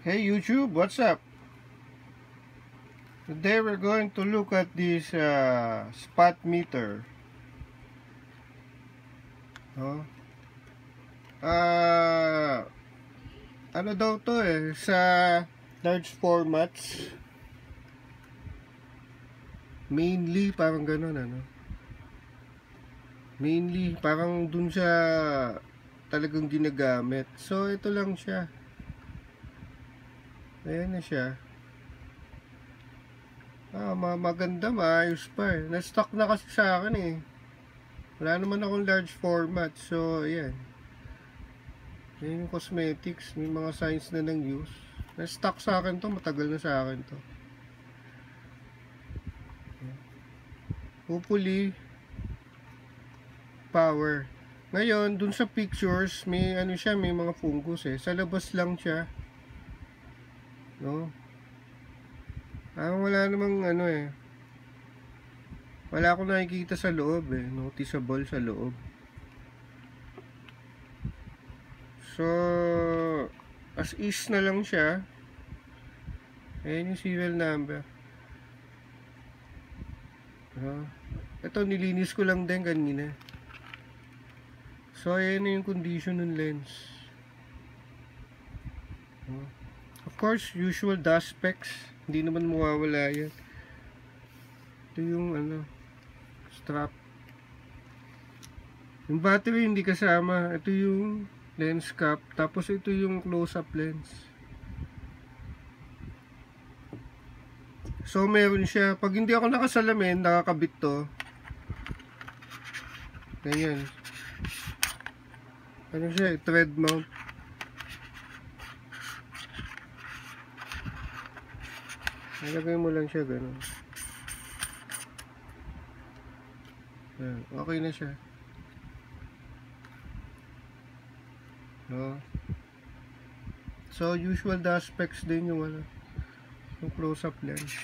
Hey YouTube, what's up? Today we're going to look at this spot meter. Oh. Ano daw to sa large formats. Mainly parang ganun Mainly parang dun siya talagang ginagamit. So ito lang siya. Ayan na siya. Maganda, maayos pa Na-stock na kasi sa akin Wala naman akong large format. So, ayan. Ayan yung cosmetics. May mga signs na ng use. Na-stock sa akin to. Matagal na sa akin to. Hopefully, power. Ngayon, dun sa pictures, may ano siya, may mga fungus Sa labas lang siya. No? Wala namang wala akong nakikita sa loob noticeable sa loob. So as is na lang siya. Ayan yung serial number. Ito nilinis ko lang din kanina. So ayan yung condition ng lens. Of course, usual dust specks. Hindi naman mawawala yan. Ito yung strap. Yung battery hindi kasama. Ito yung lens cap. Tapos ito yung close-up lens. So meron siya. Pag hindi ako nakasalamin, nakakabit to. Ganyan. Ano siya? Thread mount. Nalagay mo lang siya ganun. Okay na siya. So usual dust specs din yung yung close-up lens.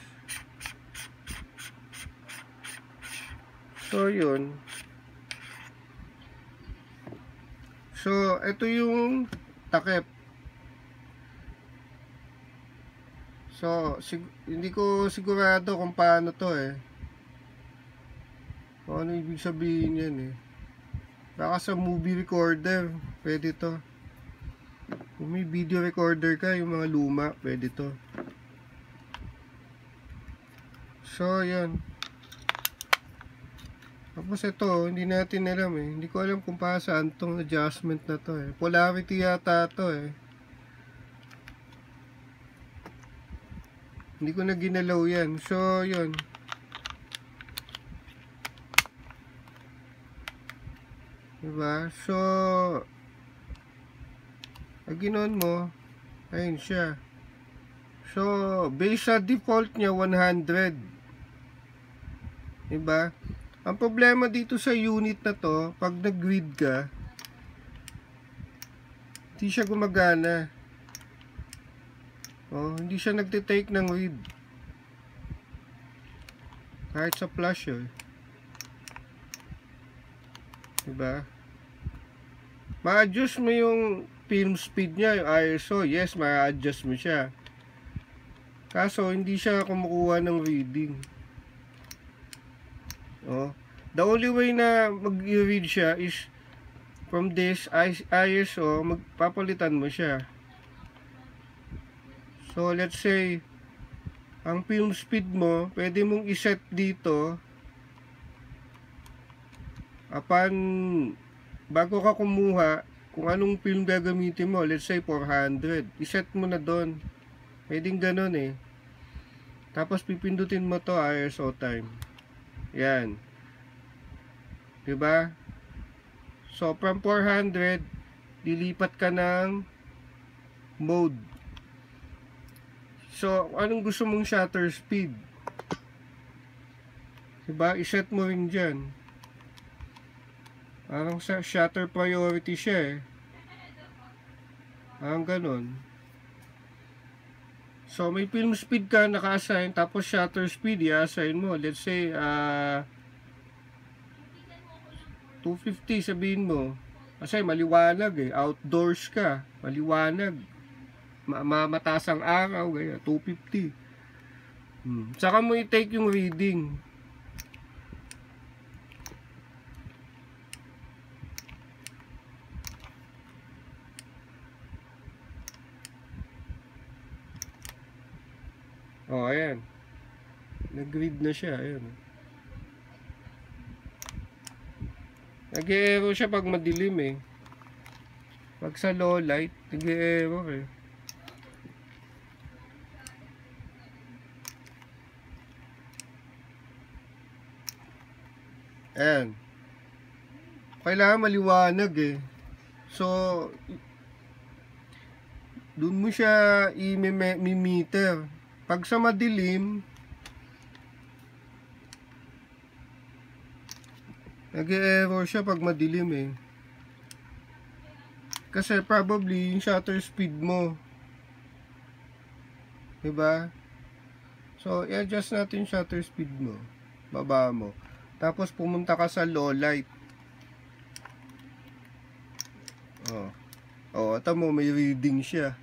So yun. So ito yung takip. So hindi ko sigurado kung paano to kung ano ibig sabihin yan baka sa movie recorder pwede to. Kung may video recorder ka, yung mga luma, pwede to. So yan. Tapos ito, hindi natin alam hindi ko alam kung para saan tong adjustment na to polarity yata to hindi ko na ginalaw yan. So yun. Diba? So pag ginon mo, ayun siya. So base sa default niya 100. Diba? Ang problema dito sa unit na to, pag nag-read ka, hindi siya gumagana. Hindi siya nagtitake ng read. Kahit sa flash diba? Ma-adjust mo yung film speed niya, yung ISO. Yes, ma-adjust mo siya. Kaso, hindi siya kumukuha ng reading. The only way na mag-read siya is from this ISO, magpapalitan mo siya. So, let's say, ang film speed mo, pwede mong iset dito bago ka kumuha, kung anong film gagamitin mo, let's say 400, iset mo na doon. Pwedeng ganun Tapos pipindutin mo to ISO time. Yan. Diba? So from 400, dilipat ka ng mode. So anong gusto mong shutter speed? Diba? Iset mo rin dyan. Parang sa shutter priority siya Parang ganun. So may film speed ka naka-assign, tapos shutter speed i-assign mo. Let's say 250 sabihin mo. Kasi maliwanag eh. Outdoors ka. Maliwanag. Mataas ang araw. Gaya, 250. Saka mo i-take yung reading. Oh, ayan. Nag-read na siya. Ayan. Nag-e-error siya pag madilim eh. Pag sa low light, nag-e-error eh. Ayan. Kailangan maliwanag eh. So, dun mo siya i-meter. Pag sa madilim, nag-e-error siya pag madilim eh. Kasi probably yung shutter speed mo. Diba? So, i-adjust natin yung shutter speed mo. Baba mo. Tapos pumunta ka sa low light. Ito mo, may reading siya.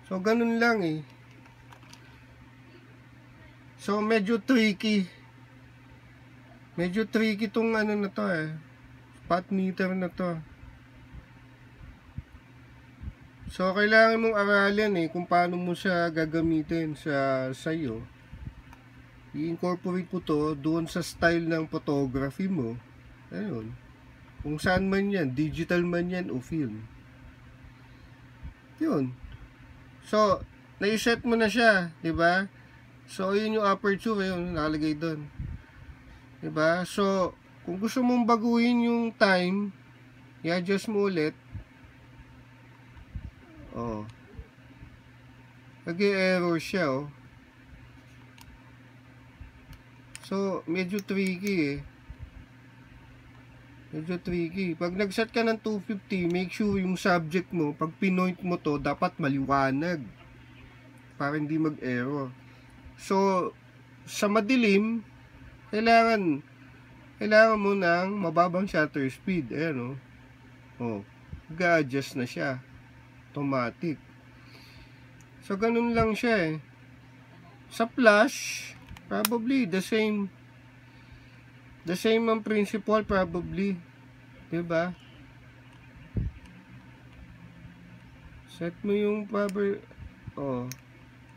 So, ganun lang eh. So, medyo tricky. Medyo tricky tong ano na to eh. Spot meter na to. So, kailangan mong aralin eh kung paano mo siya gagamitin sa sayo. I-incorporate mo to doon sa style ng photography mo. Ayun. Kung saan man yan, digital man yan o film. Yun. So, nai-set mo na siya, 'di ba? So, yun yung aperture, yun nakalagay doon. 'Di ba? So, kung gusto mong baguhin yung time, i-adjust mo ulit. Nag-e-error siya, oh. So, medyo tricky eh. Medyo tricky. Pag nag-set ka ng 250, make sure yung subject mo, pag pinoint mo to, dapat maliwanag. Para hindi mag-error. So, sa madilim, kailangan mo ng mababang shutter speed. Ayan, oh. Ga-adjust na siya. Automatic. So, ganun lang siya eh. Sa flash, probably the same ang principle probably. Diba? Set mo yung power.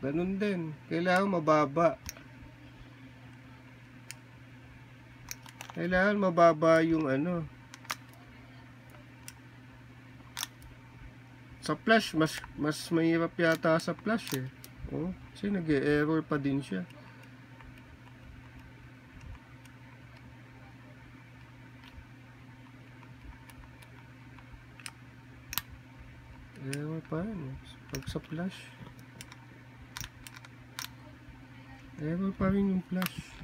Ganun din. Kailangan mababa. Kailangan mababa yung ano. Sa flash, mas mahirap yata sa flash eh. Kasi nag-e-error pa din siya. Error pa rin. Pag sa flash, error pa rin yung flash.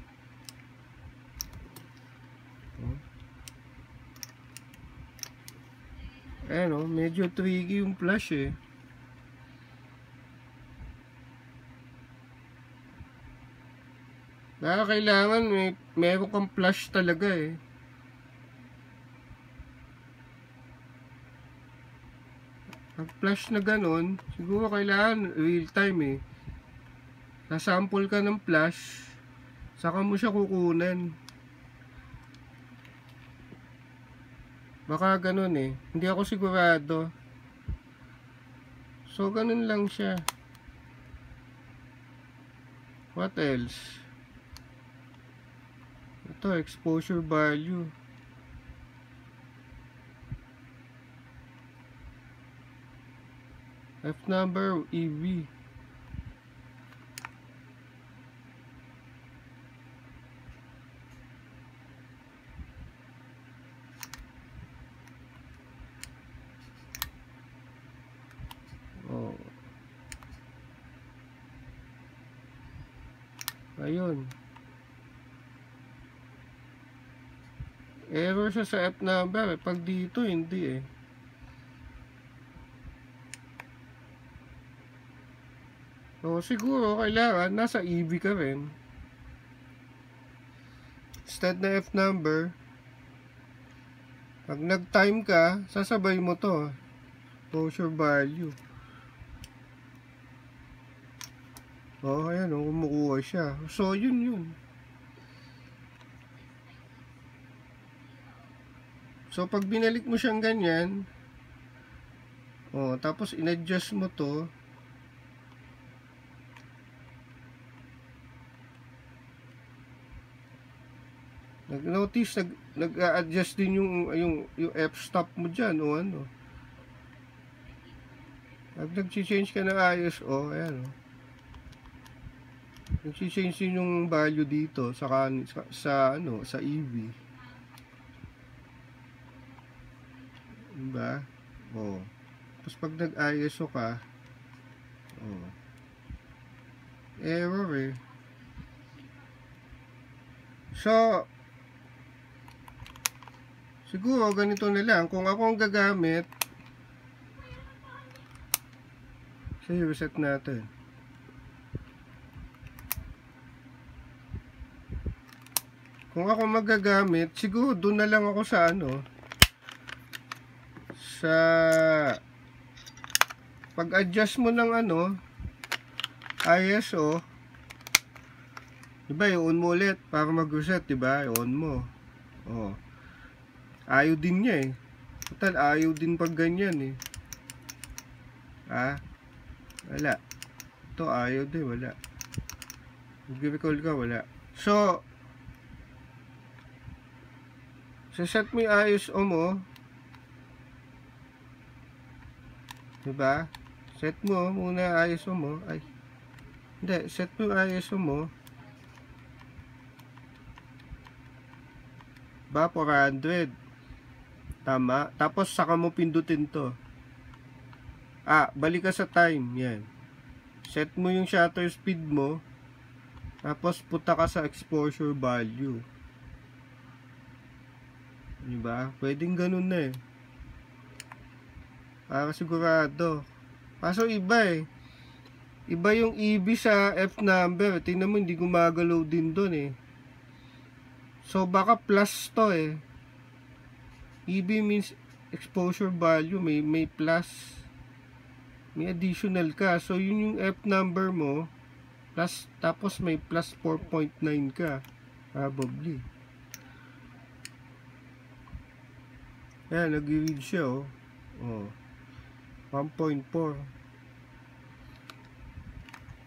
Ayan, medyo tricky yung flash eh. Kailangan meron kang flash talaga eh. Pag flash na ganun, siguro kailangan real time eh. Nasample ka ng flash, saka mo siya kukunan. Baka ganun eh. Hindi ako sigurado. So, ganun lang siya. What else? Ito, exposure value. F number, EV. Ayun. Error siya sa F number. Pag dito, hindi eh. So, siguro, kailangan nasa EV ka rin. Instead na F number, Pag nag-time ka, sasabay mo to. Exposure value. Oh, ayan, oh, kumukuha siya. So, yun. So, pag binalik mo siyang ganyan, oh, tapos in-adjust mo to, nag-notice, nag-a-adjust din yung f-stop mo dyan, o ano. Pag nag-change ka ng ISO, ayan, o. Nag-change din yung value dito sa EV. Diba? O. Tapos pag nag-ISO ka, o, error eh. So, siguro ganito na lang. Kung ako ang gagamit, sige, reset natin. Kung ako magagamit, siguro doon na lang ako sa sa pag-adjust mo ng ISO, diba, i-on mo ulit para mag-reset, diba, i-on mo. Oh. Ayaw din niya eh. Total, ayaw din pag ganyan eh. Wala. Ito, ayaw din, wala. Mag-recall ka, wala. So, set mo yung ISO mo. Diba? Set mo muna ISO mo. Ay, hindi, set mo yung ISO mo. Ba, 400. Tama. Tapos, saka mo pindutin to. Balik ka sa time. Yan. Set mo yung shutter speed mo. Tapos, punta ka sa exposure value. Diba? Pwedeng ganun na eh. Para sigurado. Kaso iba eh. Iba yung EB sa F number. Tingnan mo, hindi gumagalaw din dun eh. So, baka plus to eh. EB means exposure value. May plus. May additional ka. So, yun yung F number mo. Plus, tapos may plus 4.9 ka. Probably. Ayan, nag-read siya oh. 1.4.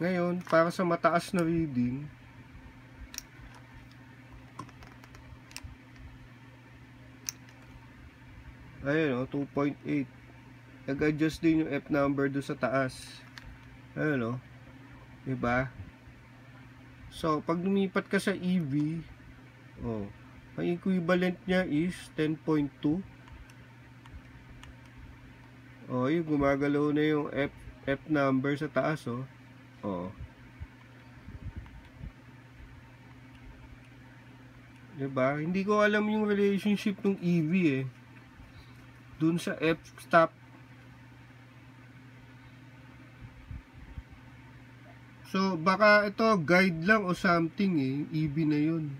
Ngayon, para sa mataas na reading, ayun 2.8. Nag-adjust din yung F number do sa taas. Ayun diba? So, pag lumipat ka sa EV, ang equivalent niya is 10.2. Yung gumagalaw na yung F number sa taas, diba? Hindi ko alam yung relationship ng EV eh. Dun sa f-stop. So, baka ito guide lang o something eh. EV na yun.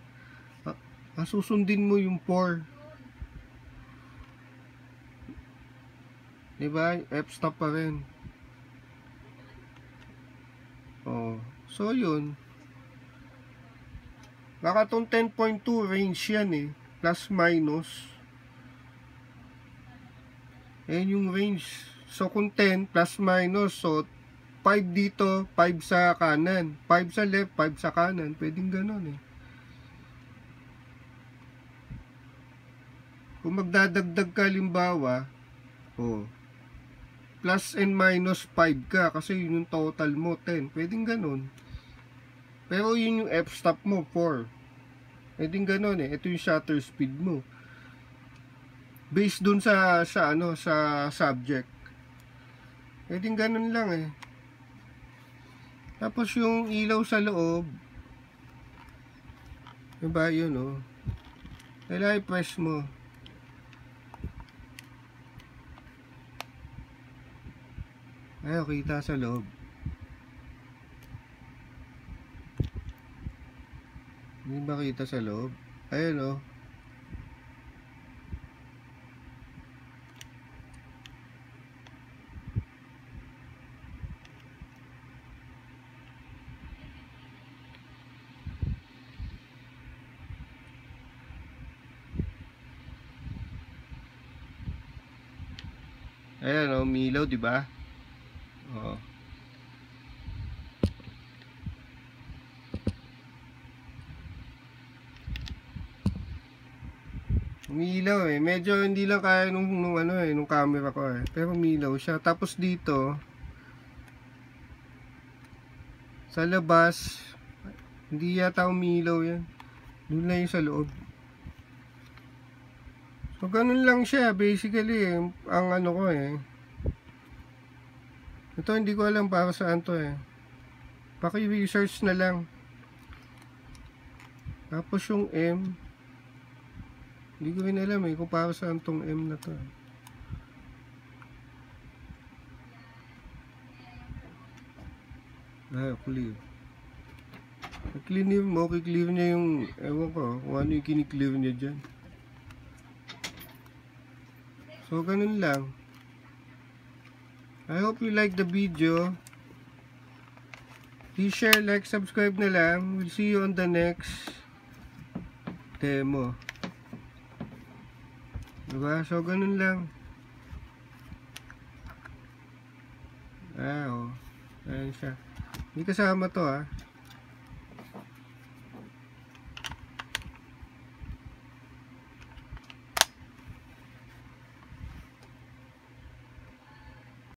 Susundin mo yung 4. Diba? F-stop pa rin. So yun. Baka tong 10.2 range yan eh. Plus minus. Ayan yung range. So kung 10 plus minus. So 5 dito, 5 sa kanan. 5 sa left, 5 sa kanan. Pwedeng ganun eh. Kung magdadagdag ka limbawa, plus and minus 5 ka kasi yun yung total mo 10. Pwedeng ganun. Pero yun yung f-stop mo 4. Pwedeng ganun eh. Ito yung shutter speed mo. Based dun sa subject. Pwedeng ganun lang eh. Tapos yung ilaw sa loob, diba yun kailangan i-press mo. Ayaw, kita sa loob. Hindi ba kita sa loob? Ayun Ayan, oh, umilaw, di ba? Oh. Umilaw eh. Medyo hindi lang kaya nung ano eh, nung camera ko eh. Pero umilaw siya. Tapos dito, sa labas, hindi yata umilaw yan. Doon lang yung sa loob. So, ganun lang siya. Basically, ang ano ko eh. Ito, hindi ko alam para saan to eh. Paki-research na lang. Tapos yung M, hindi ko rin alam eh kung para saan tong M na to. Clear. Clear mo, clear niya yung, ewan ko, kung ano yung kiniklear niya dyan. So, ganun lang. I hope you like the video. Please share, like, subscribe na lang. We'll see you on the next demo. Diba? So, ganun lang. Oh. Ayan siya. Hindi kasama to,